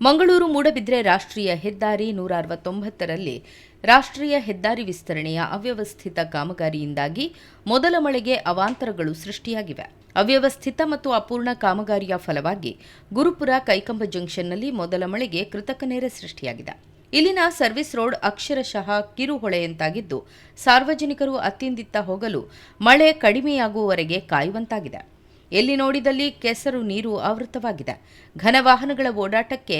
ಮಂಗಳೂರು ಮೂಡಬಿದ್ರೆ ರಾಷ್ಟ್ರೀಯ ಹೆದ್ದಾರಿ 169ರಲ್ಲಿ ರಾಷ್ಟ್ರೀಯ ಹೆದ್ದಾರಿ ವಿಸ್ತರಣೆಯ ಅವ್ಯವಸ್ಥಿತ ಕಾಮಗಾರಿಯಿಂದಾಗಿ ಮೊದಲ ಮಳೆಗೆ ಅವಾಂತರಗಳು ಸೃಷ್ಟಿಯಾಗಿವೆ. ಅವ್ಯವಸ್ಥಿತ ಮತ್ತು ಅಪೂರ್ಣ ಕಾಮಗಾರಿಯ ಫಲವಾಗಿ ಗುರುಪುರ ಕೈಕಂಬ ಜಂಕ್ಷನ್ನಲ್ಲಿ ಮೊದಲ ಮಳೆಗೆ ಕೃತಕ ನೆರೆ ಸೃಷ್ಟಿಯಾಗಿದೆ. ಇಲ್ಲಿನ ಸರ್ವಿಸ್ ರೋಡ್ ಅಕ್ಷರಶಃ ಕಿರುಹೊಳೆಯಂತಾಗಿದ್ದು, ಸಾರ್ವಜನಿಕರು ಅತ್ತಿಂದಿತ್ತ ಹೋಗಲು ಮಳೆ ಕಡಿಮೆಯಾಗುವವರೆಗೆ ಕಾಯುವಂತಾಗಿದೆ. ಎಲ್ಲಿ ನೋಡಿದಲ್ಲಿ ಕೆಸರು ನೀರು ಆವೃತವಾಗಿದೆ. ಘನ ವಾಹನಗಳ ಓಡಾಟಕ್ಕೆ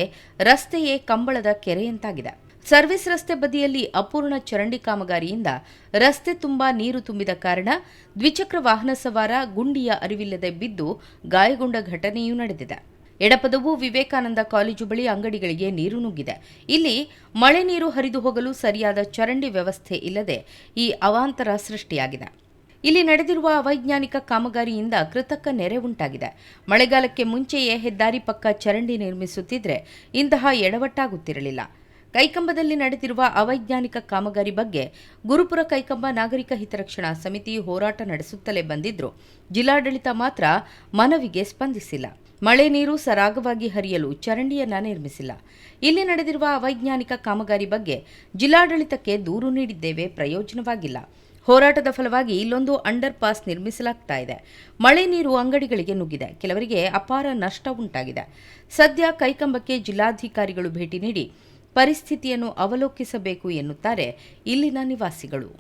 ರಸ್ತೆಯೇ ಕಂಬಳದ ಕೆರೆಯಂತಾಗಿದೆ. ಸರ್ವಿಸ್ ರಸ್ತೆ ಬದಿಯಲ್ಲಿ ಅಪೂರ್ಣ ಚರಂಡಿ ಕಾಮಗಾರಿಯಿಂದ ರಸ್ತೆ ತುಂಬಾ ನೀರು ತುಂಬಿದ ಕಾರಣ ದ್ವಿಚಕ್ರ ವಾಹನ ಸವಾರ ಗುಂಡಿಯ ಅರಿವಿಲ್ಲದೆ ಬಿದ್ದು ಗಾಯಗೊಂಡ ಘಟನೆಯೂ ನಡೆದಿದೆ. ಎಡಪದವು ವಿವೇಕಾನಂದ ಕಾಲೇಜು ಬಳಿ ಅಂಗಡಿಗಳಿಗೆ ನೀರು ನುಗ್ಗಿದೆ. ಇಲ್ಲಿ ಮಳೆ ನೀರು ಹರಿದು ಹೋಗಲು ಸರಿಯಾದ ಚರಂಡಿ ವ್ಯವಸ್ಥೆ ಇಲ್ಲದೆ ಈ ಅವಾಂತರ ಸೃಷ್ಟಿಯಾಗಿದೆ. ಇಲ್ಲಿ ನಡೆದಿರುವ ಅವೈಜ್ಞಾನಿಕ ಕಾಮಗಾರಿಯಿಂದ ಕೃತಕ ನೆರೆ ಉಂಟಾಗಿದೆ. ಮಳೆಗಾಲಕ್ಕೆ ಮುಂಚೆಯೇ ಹೆದ್ದಾರಿ ಪಕ್ಕ ಚರಂಡಿ ನಿರ್ಮಿಸುತ್ತಿದ್ರೆ ಇಂತಹ ಎಡವಟ್ಟಾಗುತ್ತಿರಲಿಲ್ಲ. ಕೈಕಂಬದಲ್ಲಿ ನಡೆದಿರುವ ಅವೈಜ್ಞಾನಿಕ ಕಾಮಗಾರಿ ಬಗ್ಗೆ ಗುರುಪುರ ಕೈಕಂಬ ನಾಗರಿಕ ಹಿತರಕ್ಷಣಾ ಸಮಿತಿ ಹೋರಾಟ ನಡೆಸುತ್ತಲೇ ಬಂದಿದ್ರು. ಜಿಲ್ಲಾಡಳಿತ ಮಾತ್ರ ಮನವಿಗೆ ಸ್ಪಂದಿಸಿಲ್ಲ. ಮಳೆ ನೀರು ಸರಾಗವಾಗಿ ಹರಿಯಲು ಚರಂಡಿಯನ್ನ ನಿರ್ಮಿಸಿಲ್ಲ. ಇಲ್ಲಿ ನಡೆದಿರುವ ಅವೈಜ್ಞಾನಿಕ ಕಾಮಗಾರಿ ಬಗ್ಗೆ ಜಿಲ್ಲಾಡಳಿತಕ್ಕೆ ದೂರು ನೀಡಿದ್ದೇವೆ, ಪ್ರಯೋಜನವಾಗಿಲ್ಲ. ಹೋರಾಟದ ಫಲವಾಗಿ ಇಲ್ಲೊಂದು ಅಂಡರ್ ಪಾಸ್ ನಿರ್ಮಿಸಲಾಗ್ತಾ ಇದೆ. ಮಳೆ ನೀರು ಅಂಗಡಿಗಳಿಗೆ ನುಗ್ಗಿದೆ. ಕೆಲವರಿಗೆ ಅಪಾರ ನಷ್ಟ ಉಂಟಾಗಿದೆ. ಸದ್ಯ ಕೈಕಂಬಕ್ಕೆ ಜಿಲ್ಲಾಧಿಕಾರಿಗಳು ಭೇಟಿ ನೀಡಿ ಪರಿಸ್ಥಿತಿಯನ್ನು ಅವಲೋಕಿಸಬೇಕು ಎನ್ನುತ್ತಾರೆ ಇಲ್ಲಿನ ನಿವಾಸಿಗಳು.